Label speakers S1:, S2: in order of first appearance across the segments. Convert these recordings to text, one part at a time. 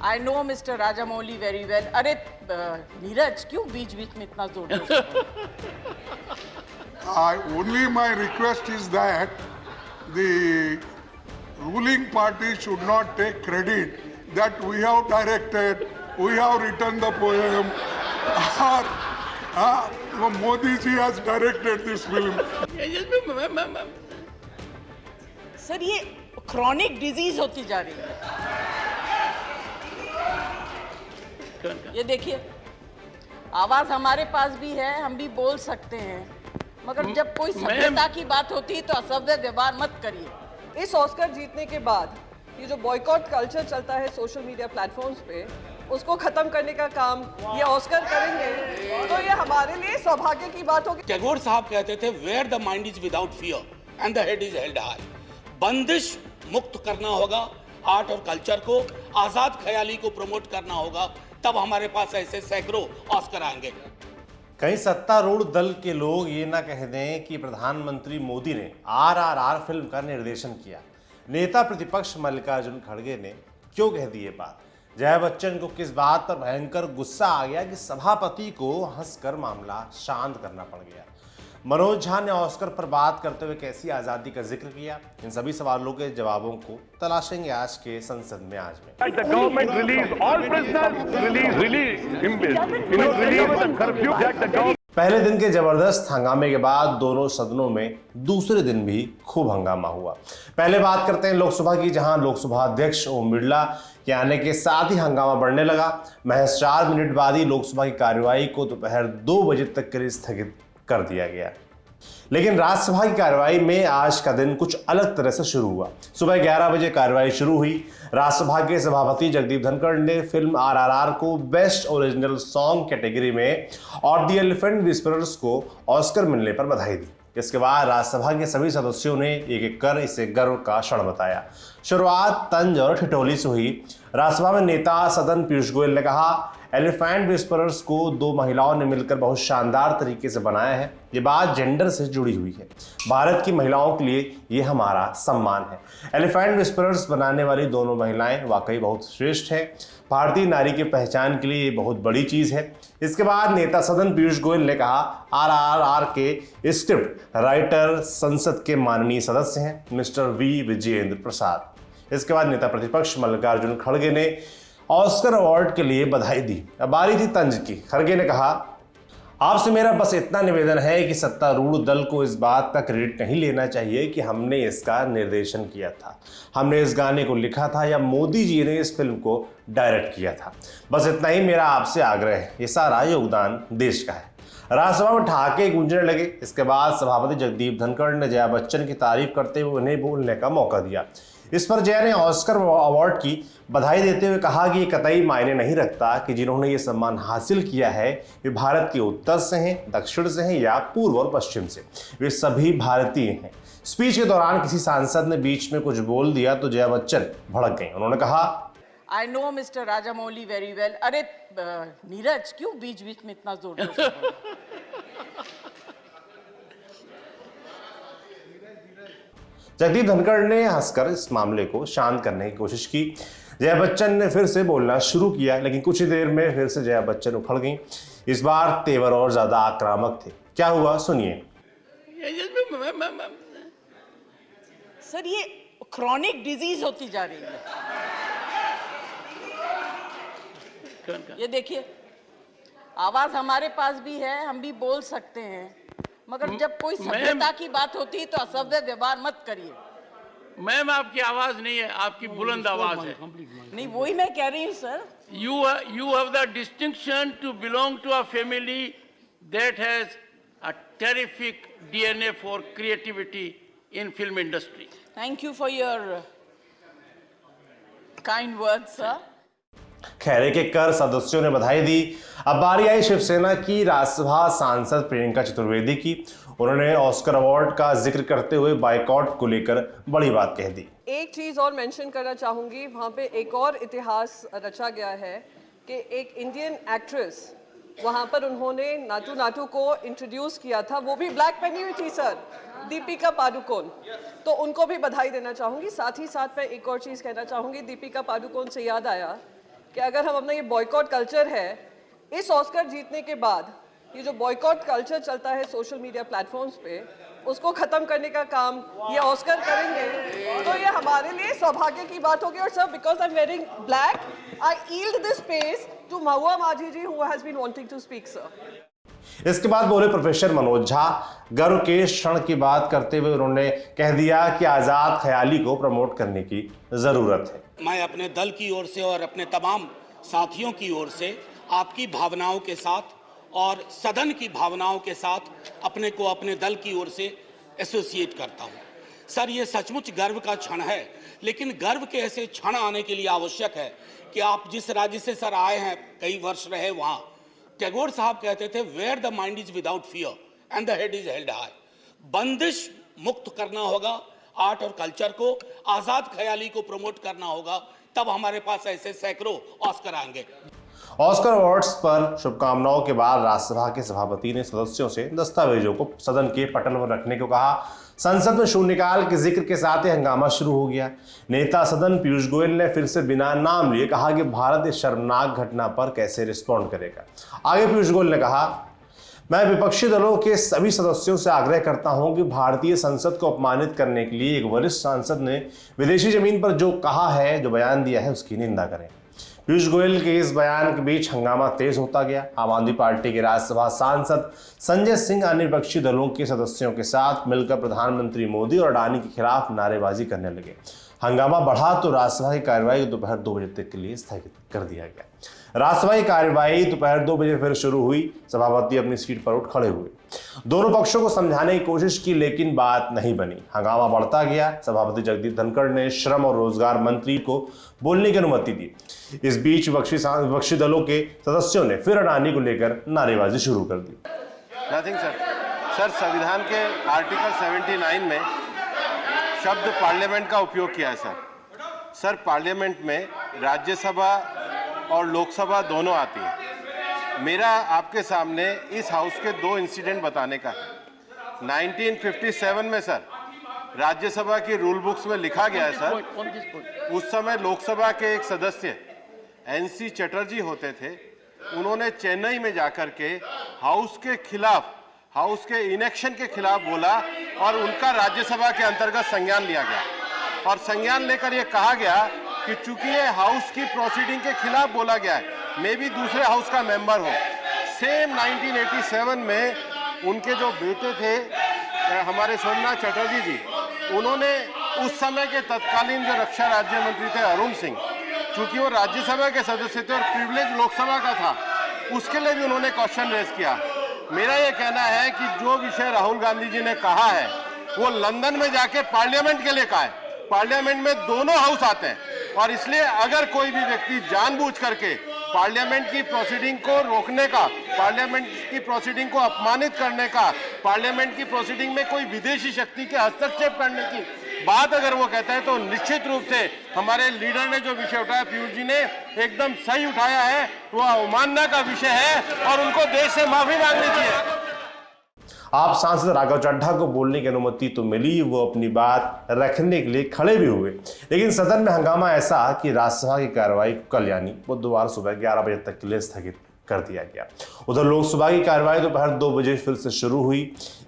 S1: I know Mr. Rajamouli very well. अरे नीरज क्यों बीच बीच में इतना जोर
S2: Only my request is that the ruling party should not take credit that we have directed, we have written the poem, or Modi ji has directed this film.
S1: Sir ये chronic disease होती जा रही है। ये देखिए, आवाज हमारे पास भी है, हम भी बोल सकते हैं, मगर जब कोई सभ्यता की बात होती है तो असभ्य व्यवहार मत करिए।
S3: इस ऑस्कर जीतने के बाद ये जो बॉयकॉट कल्चर चलता है सोशल मीडिया प्लेटफॉर्म्स पे, उसको खत्म करने का काम ये ऑस्कर करेंगे, तो ये हमारे लिए सौभाग्य की बात होगी।
S4: टैगोर साहब कहते थे, where the mind is without fear and the head is held high. बंदिश मुक्त करना होगा आर्ट और कल्चर को, आजाद ख्याली को प्रमोट करना होगा, तब हमारे पास ऐसे सैकड़ों ऑस्कर आएंगे।
S5: कहीं सत्तारूढ़ दल के लोग ये ना कह दें कि प्रधानमंत्री मोदी ने RRR फिल्म का निर्देशन किया। नेता प्रतिपक्ष मल्लिकार्जुन खड़गे ने क्यों कह दी ये बात? जया बच्चन को किस बात पर भयंकर गुस्सा आ गया कि सभापति को हंसकर मामला शांत करना पड़ गया? मनोज झा ने ऑस्कर पर बात करते हुए कैसी आजादी का जिक्र किया? इन सभी सवालों के जवाबों को तलाशेंगे आज के संसद में आज में। पहले दिन के जबरदस्त हंगामे के बाद दोनों सदनों में दूसरे दिन भी खूब हंगामा हुआ। पहले बात करते हैं लोकसभा की, जहां लोकसभा अध्यक्ष ओम बिरला के आने के साथ ही हंगामा बढ़ने लगा। महज 4 मिनट बाद ही लोकसभा की कार्यवाही को दोपहर 2 बजे तक के लिए स्थगित कर दिया गया। लेकिन राज्यसभा की कार्यवाही में आज का दिन कुछ अलग तरह से शुरू हुआ। सुबह 11 बजे कार्यवाही शुरू हुई। राज्यसभा के सभापति जगदीप धनखड़ ने फिल्म RRR को बेस्ट ओरिजिनल सॉन्ग कैटेगरी में और द एलिफेंट विस्परर्स को ऑस्कर मिलने पर बधाई दी। इसके बाद राज्यसभा के सभी सदस्यों ने एक एक कर इसे गर्व का क्षण बताया। शुरुआत तंज और ठिठोली से हुई। राज्यसभा में नेता सदन पीयूष गोयल ने कहा, एलिफेंट विस्परर्स को 2 महिलाओं ने मिलकर बहुत शानदार तरीके से बनाया है। ये बात जेंडर से जुड़ी हुई है। भारत की महिलाओं के लिए ये हमारा सम्मान है। एलिफेंट विस्परर्स बनाने वाली दोनों महिलाएं वाकई बहुत श्रेष्ठ हैं। भारतीय नारी की पहचान के लिए ये बहुत बड़ी चीज है। इसके बाद नेता सदन पीयूष गोयल ने कहा, RRR के स्क्रिप्ट राइटर संसद के माननीय सदस्य हैं मिस्टर वी विजयेंद्र प्रसाद। इसके बाद नेता प्रतिपक्ष मल्लिकार्जुन खड़गे ने ऑस्कर अवार्ड के लिए बधाई दी। अब बारी थी तंज की। खड़गे ने कहा, आपसे मेरा बस इतना निवेदन है कि सत्तारूढ़ दल को इस बात का क्रेडिट नहीं लेना चाहिए कि हमने इसका निर्देशन किया था, हमने इस गाने को लिखा था या मोदी जी ने इस फिल्म को डायरेक्ट किया था। बस इतना ही मेरा आपसे आग्रह है। ये सारा योगदान देश का है। राज्यसभा में ठहाके गूंजने लगे। इसके बाद सभापति जगदीप धनखड़ ने जया बच्चन की तारीफ करते हुए उन्हें बोलने का मौका दिया। इस पर जया ने ऑस्कर अवार्ड की बधाई देते हुए कहा कि ये कतई मायने नहीं रखता कि जिन्होंने ये सम्मान हासिल किया है वे भारत के उत्तर से हैं, दक्षिण से हैं या पूर्व और पश्चिम से, वे सभी भारतीय हैं। स्पीच के दौरान किसी सांसद ने बीच में कुछ बोल दिया तो जया बच्चन भड़क गई। उन्होंने कहा,
S1: I know Mr. Rajamouli very well. अरे नीरज क्यों बीच बीच में इतना जोर
S5: जगदीप धनखड़ ने हंसकर इस मामले को शांत करने की कोशिश की। जया बच्चन ने फिर से बोलना शुरू किया, लेकिन कुछ ही देर में फिर से जया बच्चन उखड़ गईं। इस बार तेवर और ज्यादा आक्रामक थे। क्या हुआ सुनिए।
S1: सर ये chronic disease होती जा रही है। ये देखिए, आवाज हमारे पास भी है, हम भी बोल सकते हैं, मगर जब कोई सभ्यता की बात होती है तो असभ्य व्यवहार मत करिए।
S4: मैम आपकी आवाज नहीं है, आपकी बुलंद आवाज है।
S1: नहीं, वही मैं कह रही हूँ sir.
S4: You have the distinction to belong to a family that has a terrific DNA for creativity in film industry.
S1: Thank you for your kind words, sir.
S5: खैर एक एक कर सदस्यों ने बधाई दी। अब बारी आई शिवसेना की राज्यसभा सांसद प्रियंका चतुर्वेदी की। उन्होंने ऑस्कर अवार्ड का जिक्र करते हुए बायकॉट को लेकर बड़ी बात कह दी।
S3: एक चीज और मेंशन करना चाहूंगी, वहां पे एक और इतिहास रचा गया है कि एक इंडियन एक्ट्रेस, वहां पर उन्होंने नाटू नाटू को इंट्रोड्यूस किया था, वो भी ब्लैक पहनी हुई थी सर, दीपिका पादुकोण। तो उनको भी बधाई देना चाहूंगी। साथ ही साथ मैं एक और चीज कहना चाहूंगी, दीपिका पादुकोण से याद आया कि अगर हम अपना ये बॉयकॉट कल्चर है, इस ऑस्कर जीतने के बाद ये जो बॉयकॉट कल्चर चलता है सोशल मीडिया प्लेटफॉर्म्स पे, उसको खत्म करने का काम ये ऑस्कर करेंगे, तो ये हमारे लिए सौभाग्य की बात होगी। और sir, because I am wearing black, I yield this space to Mehbooba Majhi ji, who has been wanting to speak. Sir,
S5: इसके बाद बोले प्रोफेसर मनोज झा। गर्व के क्षण की बात करते हुए उन्होंने कह दिया कि आजाद ख्याली को प्रमोट करने की जरूरत है।
S4: मैं अपने दल की ओर से और अपने तमाम साथियों की ओर से आपकी भावनाओं के साथ और सदन की भावनाओं के साथ अपने को अपने दल की ओर से एसोसिएट करता हूं। सर, ये सचमुच गर्व का क्षण है, लेकिन गर्व के ऐसे क्षण आने के लिए आवश्यक है कि आप जिस राज्य से सर आए हैं, कई वर्ष रहे वहां, टैगोर साहब कहते थे, where the mind is without fear and the head is held high. बंदिश मुक्त करना होगा आर्ट और कल्चर को, आजाद ख्याली को प्रमोट करना होगा, तब हमारे पास ऐसे सैकड़ों ऑस्कर आएंगे।
S5: ऑस्कर अवार्ड्स पर शुभकामनाओं के बाद राज्यसभा के सभापति ने सदस्यों से दस्तावेजों को सदन के पटल पर रखने को कहा। संसद में शून्यकाल के जिक्र के साथ ही हंगामा शुरू हो गया। नेता सदन पीयूष गोयल ने फिर से बिना नाम लिए कहा कि भारत इस शर्मनाक घटना पर कैसे रिस्पॉन्ड करेगा। आगे पीयूष गोयल ने कहा, मैं विपक्षी दलों के सभी सदस्यों से आग्रह करता हूं कि भारतीय संसद को अपमानित करने के लिए एक वरिष्ठ सांसद ने विदेशी जमीन पर जो कहा है, जो बयान दिया है, उसकी निंदा करें। पीयूष गोयल के इस बयान के बीच हंगामा तेज होता गया। आम आदमी पार्टी के राज्यसभा सांसद संजय सिंह अन्य विपक्षी दलों के सदस्यों के साथ मिलकर प्रधानमंत्री मोदी और अडानी के खिलाफ नारेबाजी करने लगे। हंगामा बढ़ा तो राज्यसभा की कार्यवाही दोपहर 2 बजे तक के लिए स्थगित कर दिया गया। राज्यसभा की कार्यवाही दोपहर 2 बजे फिर शुरू हुई। सभापति अपनी सीट पर उठ खड़े हुए, दोनों पक्षों को समझाने की कोशिश की, लेकिन बात नहीं बनी। हंगामा बढ़ता गया। सभापति जगदीप धनखड़ ने श्रम और रोजगार मंत्री को बोलने की अनुमति दी। इस बीच विपक्षी दलों के सदस्यों ने फिर अडानी को लेकर नारेबाजी शुरू कर दी।
S6: नथिंग सर, संविधान के आर्टिकल 79 में शब्द पार्लियामेंट का उपयोग किया है सर, पार्लियामेंट में राज्यसभा और लोकसभा दोनों आती है। मेरा आपके सामने इस हाउस के 2 इंसिडेंट बताने का है। 1957 में सर राज्यसभा की रूल बुक्स में लिखा गया है सर, उस समय लोकसभा के एक सदस्य NC चटर्जी होते थे, उन्होंने चेन्नई में जाकर के हाउस के खिलाफ, हाउस के इनेक्शन के खिलाफ बोला और उनका राज्यसभा के अंतर्गत संज्ञान लिया गया। और संज्ञान लेकर यह कहा गया कि चूंकि ये हाउस की प्रोसीडिंग के खिलाफ बोला गया है, मैं भी दूसरे हाउस का मेंबर हूँ। सेम 1987 में उनके जो बेटे थे हमारे सोमनाथ चटर्जी जी, उन्होंने उस समय के तत्कालीन जो रक्षा राज्य मंत्री थे अरुण सिंह, चूंकि वो राज्यसभा के सदस्य थे और प्रिविलेज लोकसभा का था, उसके लिए भी उन्होंने क्वेश्चन रेज किया। मेरा ये कहना है कि जो विषय राहुल गांधी जी ने कहा है वो लंदन में जाके पार्लियामेंट के लिए कहा है। पार्लियामेंट में दोनों हाउस आते हैं और इसलिए अगर कोई भी व्यक्ति जानबूझ करके पार्लियामेंट की प्रोसीडिंग को रोकने का, पार्लियामेंट की प्रोसीडिंग को अपमानित करने का, पार्लियामेंट की प्रोसीडिंग में कोई विदेशी शक्ति के हस्तक्षेप करने की बात अगर वो कहता है, तो निश्चित रूप से हमारे लीडर ने जो विषय उठाया, पीयूष जी ने एकदम सही उठाया है, वो अवमानना का विषय है और उनको देश से माफी मांगनी चाहिए।
S5: आप सांसद राघव चड्ढा को बोलने की अनुमति तो मिली, वो अपनी बात रखने के लिए खड़े भी हुए, लेकिन सदन में हंगामा ऐसा कि राज्यसभा की कार्रवाई कल यानी बुधवार सुबह 11 बजे तक के लिए स्थगित कर दिया गया। उधर लोकसभा की कार्रवाई दोपहर 2 बजे फिर से शुरू हुई।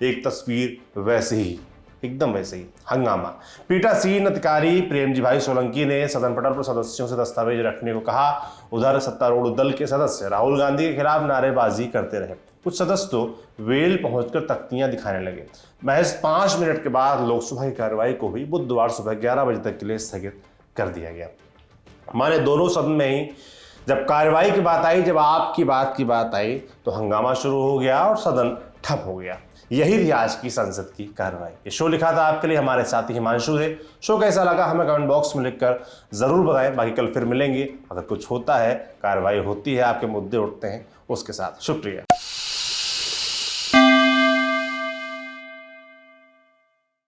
S5: एक तस्वीर वैसे ही, एकदम वैसे ही हंगामा। पीठासीन अधिकारी प्रेमजी भाई सोलंकी ने सदन पटल पर सदस्यों से दस्तावेज रखने को कहा। उधर सत्तारूढ़ दल के सदस्य राहुल गांधी के खिलाफ नारेबाजी करते रहे। कुछ सदस्य तो वेल पहुंचकर तख्तियां दिखाने लगे। महज 5 मिनट के बाद लोकसभा की कार्रवाई को भी बुधवार सुबह 11 बजे तक के लिए स्थगित कर दिया गया। माने दोनों सदन में ही जब कार्रवाई की बात आई, जब आपकी बात की बात आई, तो हंगामा शुरू हो गया और सदन ठप हो गया। यही थी आज की संसद की कार्रवाई। ये शो लिखा था आपके लिए हमारे साथी हिमांशु थे। शो कैसा लगा हमें कमेंट बॉक्स में लिखकर जरूर बताएं। बाकी कल फिर मिलेंगे। अगर कुछ होता है, कार्रवाई होती है, आपके मुद्दे उठते हैं, उसके साथ। शुक्रिया।